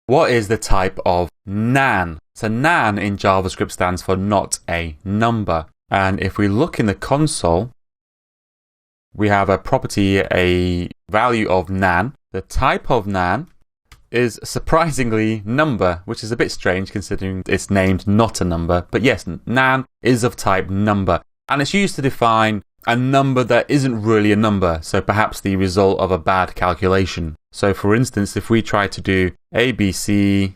what is the type of nan? So nan in JavaScript stands for not a number. And if we look in the console, we have a property, a value of nan. The type of nan is surprisingly number, which is a bit strange considering it's named not a number. But yes, nan is of type number. And it's used to define a number that isn't really a number, so perhaps the result of a bad calculation. So for instance, if we try to do ABC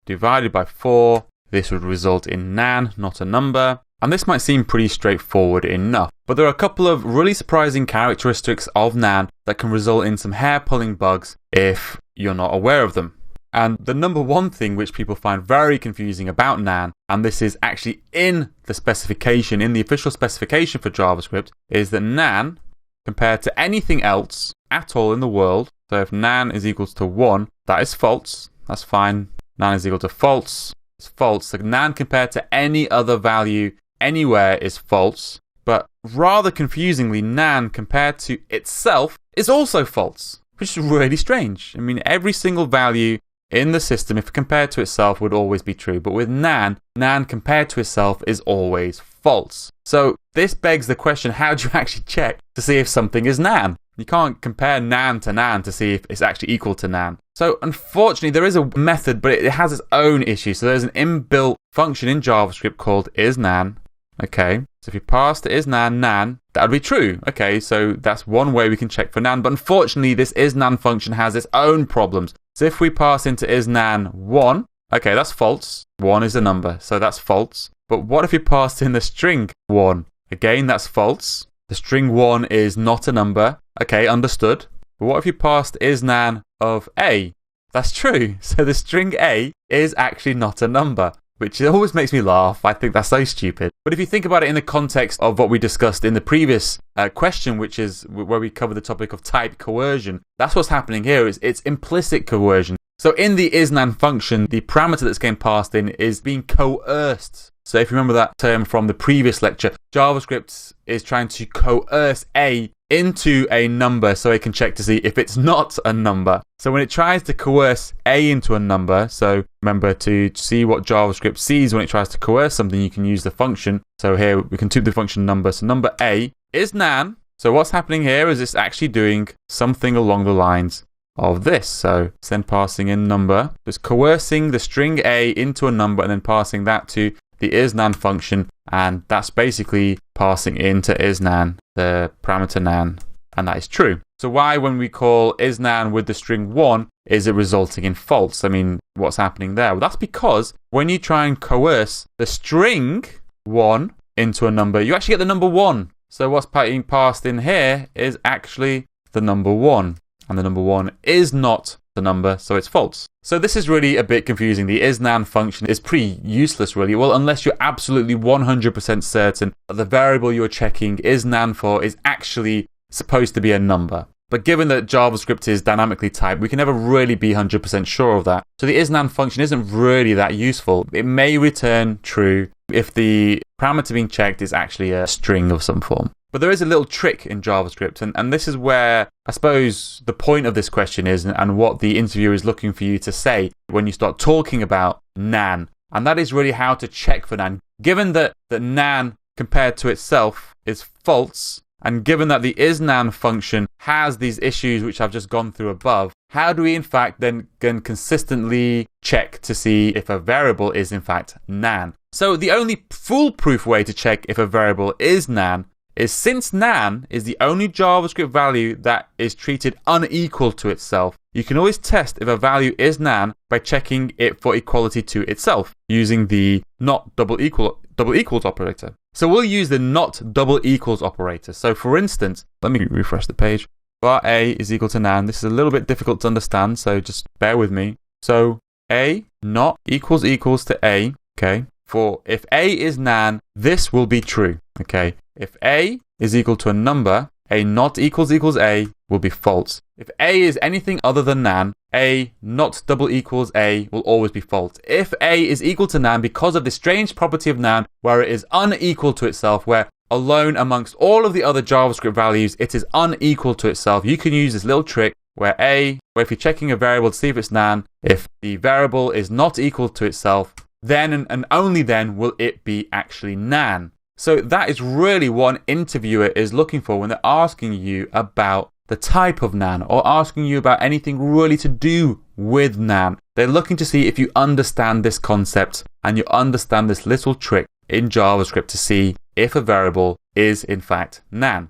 divided by 4, this would result in nan, not a number. And this might seem pretty straightforward enough, but there are a couple of really surprising characteristics of nan that can result in some hair-pulling bugs if you're not aware of them. And the number one thing which people find very confusing about nan, and this is actually in the specification, in the official specification for JavaScript, is that nan, compared to anything else at all in the world, so if nan is equals to 1, that is false, that's fine. Nan is equal to false, it's false. So nan compared to any other value anywhere is false, but rather confusingly, nan compared to itself is also false, which is really strange. I mean, every single value in the system, if compared to itself, would always be true. But with nan, nan compared to itself is always false. So this begs the question, how do you actually check to see if something is nan? You can't compare nan to see if it's actually equal to nan. So unfortunately, there is a method, but it has its own issue. So there's an inbuilt function in JavaScript called isNan. Okay, so if you pass to isNan, nan, that would be true. Okay, so that's one way we can check for nan. But unfortunately, this isNan function has its own problems. So if we pass into isNan 1, okay, that's false. 1 is a number, so that's false. But what if you passed in the string 1? Again, that's false. The string 1 is not a number. Okay, understood. But what if you passed isNan of A? That's true. So the string A is actually not a number, which always makes me laugh. I think that's so stupid. But if you think about it in the context of what we discussed in the previous question, which is where we covered the topic of type coercion, that's what's happening here. It's implicit coercion. So in the isNan function, the parameter that's getting passed in is being coerced. So if you remember that term from the previous lecture, JavaScript is trying to coerce A into a number so it can check to see if it's not a number. So when it tries to coerce A into a number, so remember to see what JavaScript sees when it tries to coerce something, you can use the function. So here we can do the function number. So number A is nan. So what's happening here is it's actually doing something along the lines of this. So it's then passing in number. It's coercing the string A into a number and then passing that to the isNan function, and that's basically passing into isNan the parameter nan, and that is true. So why, when we call isNan with the string 1, is it resulting in false? I mean, what's happening there? Well, that's because when you try and coerce the string 1 into a number, you actually get the number 1. So what's being passed in here is actually the number 1, and the number 1 is not the number, so it's false. So this is really a bit confusing. The isNan function is pretty useless, really. Well, unless you're absolutely 100% certain that the variable you're checking isNan for is actually supposed to be a number. But given that JavaScript is dynamically typed, we can never really be 100% sure of that. So the isNan function isn't really that useful. It may return true if the parameter being checked is actually a string of some form. But there is a little trick in JavaScript, and this is where I suppose the point of this question is, and what the interviewer is looking for you to say when you start talking about nan. And that is really how to check for nan. Given that nan compared to itself is false, and given that the isNan function has these issues which I've just gone through above, how do we in fact then consistently check to see if a variable is in fact nan? So the only foolproof way to check if a variable is nan is, since nan is the only JavaScript value that is treated unequal to itself, you can always test if a value is nan by checking it for equality to itself using the not double equals operator. So we'll use the not double equals operator. So for instance, let me refresh the page. Var A is equal to nan. This is a little bit difficult to understand, so just bear with me. So A not equals to A, okay? For if A is nan, this will be true, okay? If A is equal to a number, A not equals A will be false. If A is anything other than nan, A not double equals A will always be false. If A is equal to nan, because of the strange property of nan, where it is unequal to itself, where alone amongst all of the other JavaScript values, it is unequal to itself, you can use this little trick where if you're checking a variable to see if it's nan, if the variable is not equal to itself, then and only then will it be actually nan. So that is really what an interviewer is looking for when they're asking you about the type of nan or asking you about anything really to do with nan. They're looking to see if you understand this concept and you understand this little trick in JavaScript to see if a variable is in fact nan.